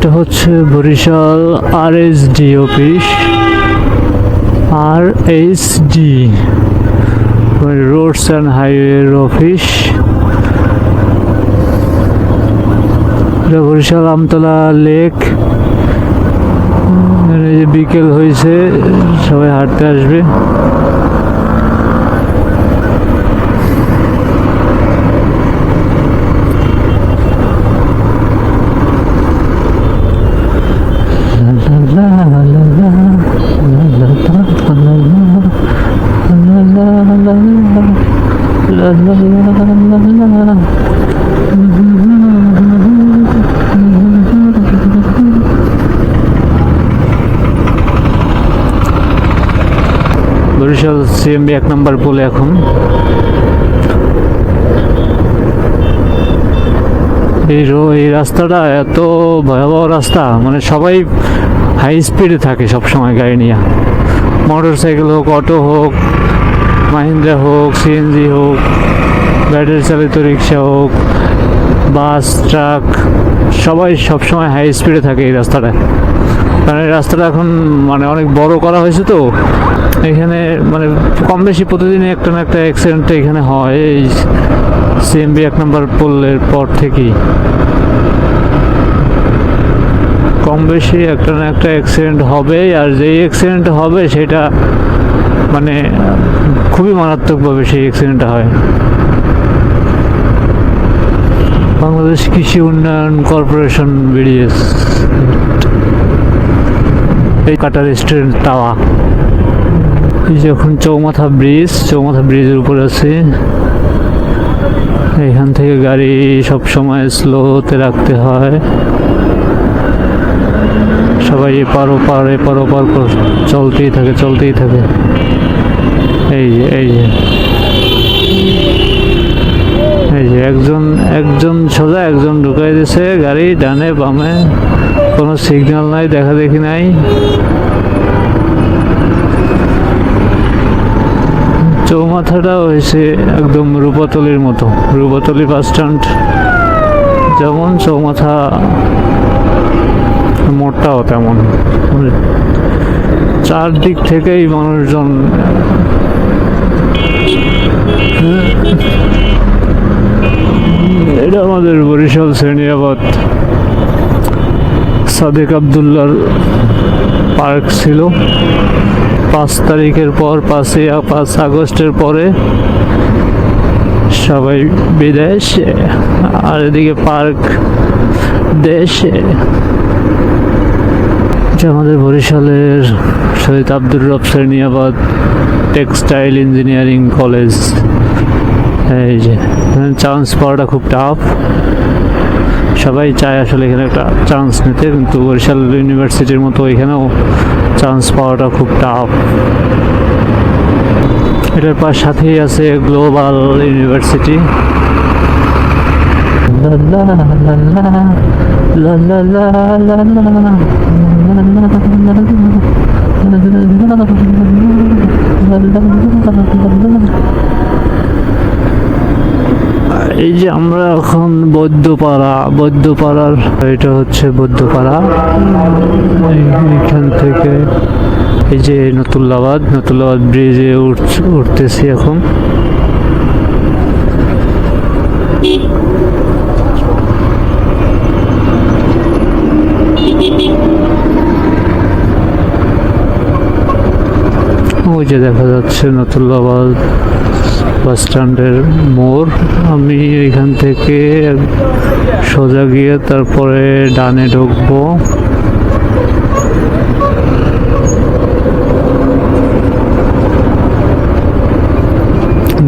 এটা হচ্ছে Barishal RSD office, RSD roads and highway office. Barishal Amtala lake. বিকেল হয়েছে, সবাই হাঁটতে আসবে। বরিশাল CMB 1 নম্বর পোলে এখন। এই রাস্তাটা এত ভয়াবহ রাস্তা, মানে সবাই হাই স্পিডে থাকে সব সময় গাড়ি নিয়ে। মোটর সাইকেল হোক, অটো হোক, মাহিন্দ্রা হোক, CNG হোক, ব্যাটারি চালিত রিক্সা হোক, বাস, ট্রাক, সবাই সবসময় হাই স্পিডে থাকে এই রাস্তাটায়। কারণ এই রাস্তাটা এখন মানে অনেক বড় করা হয়েছে, তো এখানে মানে কম বেশি প্রতিদিনই একটা না একটা অ্যাক্সিডেন্ট এখানে হয়। এই CMB 1 নম্বর পোলের পর থেকেই কম বেশি একটা না একটা অ্যাক্সিডেন্ট হবে। আর যেই অ্যাক্সিডেন্ট হবে সেটা মানে খুবই মারাত্মকভাবে সেই অ্যাক্সিডেন্টটা হয়। বাংলাদেশ কৃষি উন্নয়ন কর্পোরেশন BDS, এই কাটা রেস্টুরেন্ট টাওয়া। যখন চৌমাথা ব্রিজের উপরে আছে। এখান থেকে গাড়ি সব সময় স্লোতে রাখতে হয়। সবাই এপার ওপার চলতেই থাকে। এই যে একজন সোজা, একজন ঢুকাই দিছে গাড়ি ডানে বামে, কোনো সিগন্যাল নাই, দেখা দেখি নাই। চৌমাথাটা হয়েছে একদম রূপাতলির মতো। রূপাতলি বাস স্ট্যান্ড যেমন, চৌমাথা মোড়টাও তেমন। চারদিক থেকেই মানুষজন। এটা আমাদের বরিশাল শ্রেণিয়াবাদ সাদেক আবদুল্লার পার্ক ছিল। 5 তারিখের পর 5 আগস্টের পরে সবাই বিদেশে, আর এদিকে পার্ক দেশে। আমাদের বরিশালের শহীদ আব্দুর রব শ্রেণিয়াবাদ টেক্সটাইল ইঞ্জিনিয়ারিং কলেজ। এই যে চান্স পাওয়াটা খুব টাফ। সবাই চায় আসলে এখানে একটা চান্স নিতে, কিন্তু বরিশাল ইউনিভার্সিটির মতো এখানেও চান্স পাওয়াটা খুব টাফ। এটার সাথেই আছে গ্লোবাল ইউনিভার্সিটি। এই যে আমরা এখন বৌদ্ধপাড়ার, এটা হচ্ছে বৌদ্ধপাড়া। এখান থেকে এই যে নতুল্লাবাদ ব্রিজে উঠতেছি এখন। ওই যে দেখা যাচ্ছে নতুল্লাবাদ বাস স্ট্যান্ডের মোড়। আমি এখান থেকে সোজা গিয়ে তারপরে ডানে ঢুকবো।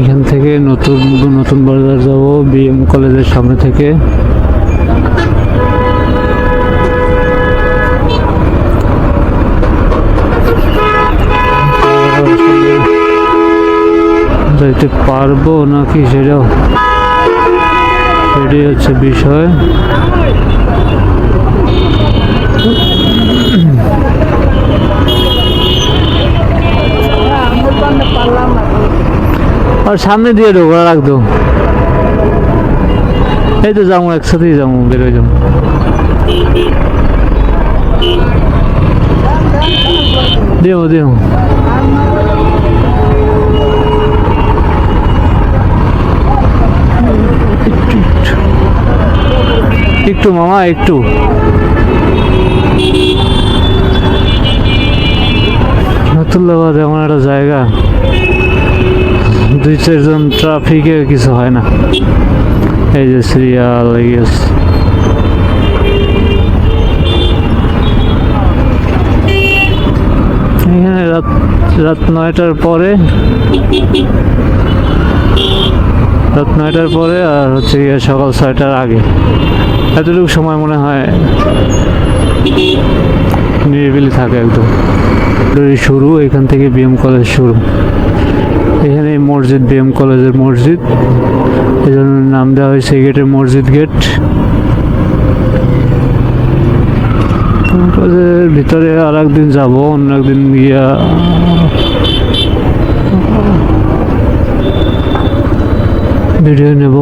এখান থেকে নতুন বাজার যাব BM কলেজের সামনে থেকে। যাইতে পারবো নাকি সেটাই হচ্ছে বিষয়। আর সামনে দিয়ে ঢোকা রাখতো, এই তো যাবো একসাথেই যাবো, বেরোয় যাবো। দিও দিও একটু মামা একটু নতুল্লাবাদ এমন একটা জায়গা, 2-4 জন ট্রাফিকে কিছু হয় না। এই যে সিরিয়াল লেগেছে। এখানে রাত 9টার পরে আর হচ্ছে গিয়ে সকাল 6টার আগে, এতটুকু সময় মনে হয় নিরিবিলি থাকে একদম। শুরু এখান থেকে বিএম কলেজ শুরু, এখানে মসজিদ, বিএম কলেজের মসজিদ, এই জন্য নাম দেওয়া হয়েছে এই গেটের মসজিদ গেট। কলেজের ভিতরে আর একদিন যাবো, অন্য একদিন গিয়া ভিডিও নেব।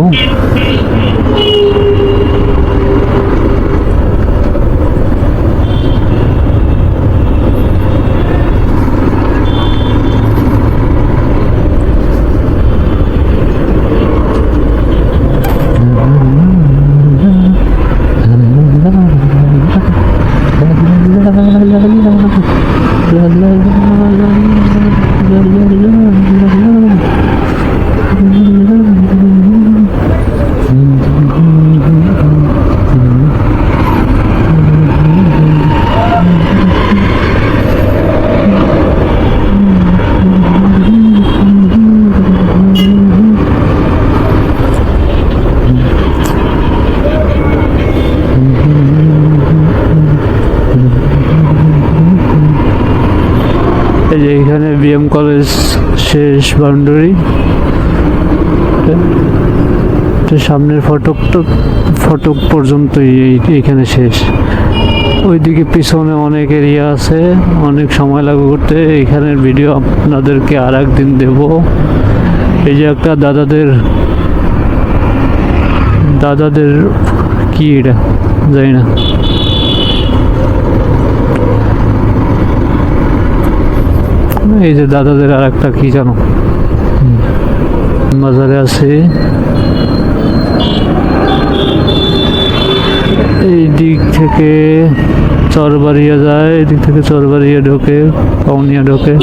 এই যে এখানে বিএম কলেজ শেষ বাউন্ডারি, সামনের ফটক পর্যন্তই এইখানে শেষ। ওইদিকে পিছনে অনেক এরিয়া আছে, অনেক সময় লাগবে করতে। এখানের ভিডিও আপনাদেরকে আর একদিন দেব। এই যে একটা দাদাদের কি এটা জানি না, এই যে দাদাদের আর একটা কি জানো বাজারে আছে। এই দিক থেকে চরবাড়িয়া যায়, এই দিক থেকে চরবাড়িয়া ঢোকে, পাউনিয়া ঢোকে।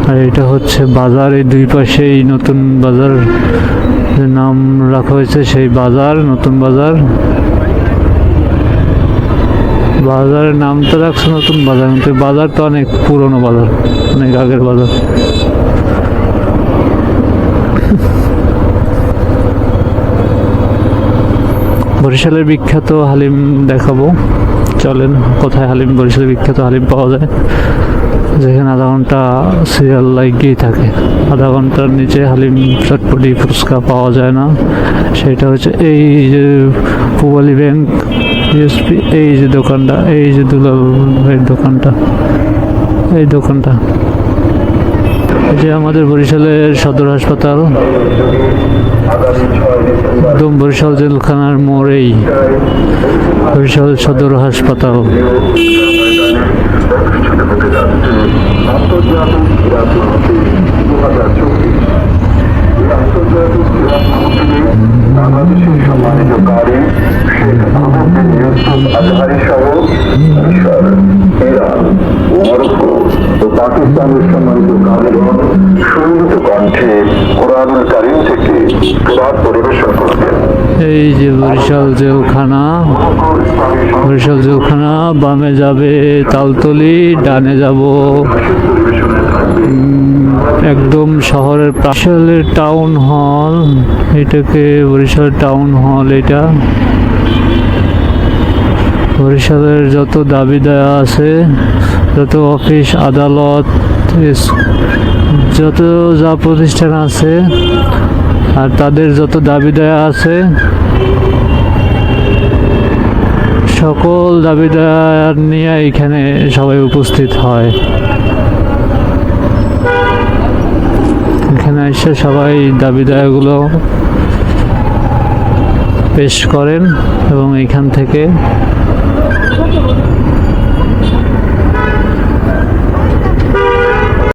আর এটা হচ্ছে বাজার, এই দুই পাশেই নতুন বাজার নাম রাখা হয়েছে, সেই বাজার নতুন বাজার। বাজারের নাম তো রাখছে নতুন বাজার, কিন্তু বাজার তো অনেক পুরনো বাজার, অনেক আগের বাজার। বরিশালের বিখ্যাত হালিম দেখাবো, চলেন। কোথায় হালিম, বরিশালের বিখ্যাত হালিম পাওয়া যায়, যেখানে আধা ঘন্টা সিরিয়াল লাগিয়েই থাকে। আধা ঘন্টার নিচে হালিম, চটপটি, ফুচকা পাওয়া যায় না। সেটা হচ্ছে এই যে পূবালী ব্যাংক, ইউএসপি, এই যে দোকানটা, এই যে দুলাল ভাইয়ের দোকানটা, এই দোকানটা। এই যে আমাদের বরিশালের সদর হাসপাতাল, একদম বরিশাল জেলখানার মোড়েই বরিশাল সদর হাসপাতাল। বাংলাদেশের সম্মানিত কারি শেখ আহমদ ইউসুফ আজহারি সহ মিশর, ইরান, মরক্কো ও পাকিস্তানের সম্মানিত কারিগণ সুমিত কণ্ঠে কোরআনুল কারীম থেকে কিরাত পরিবেশন করবেন। এই যে বরিশাল জেলখানা, বরিশাল জেলখানা, বামে যাবে তালতলি, ডানে যাব একদম শহরের বরিশালের টাউন হল। এটাকে বরিশাল টাউন হল। এটা বরিশালের যত দাবি দেয়া আছে, যত অফিস আদালত, যত যা প্রতিষ্ঠান আছে আর তাদের যত দাবি দেয়া আছে, সকল দাবি দেয়া নিয়ে এখানে সবাই উপস্থিত হয়। এখানে এসে সবাই দাবি দায়াগুলো পেশ করেন এবং এখান থেকে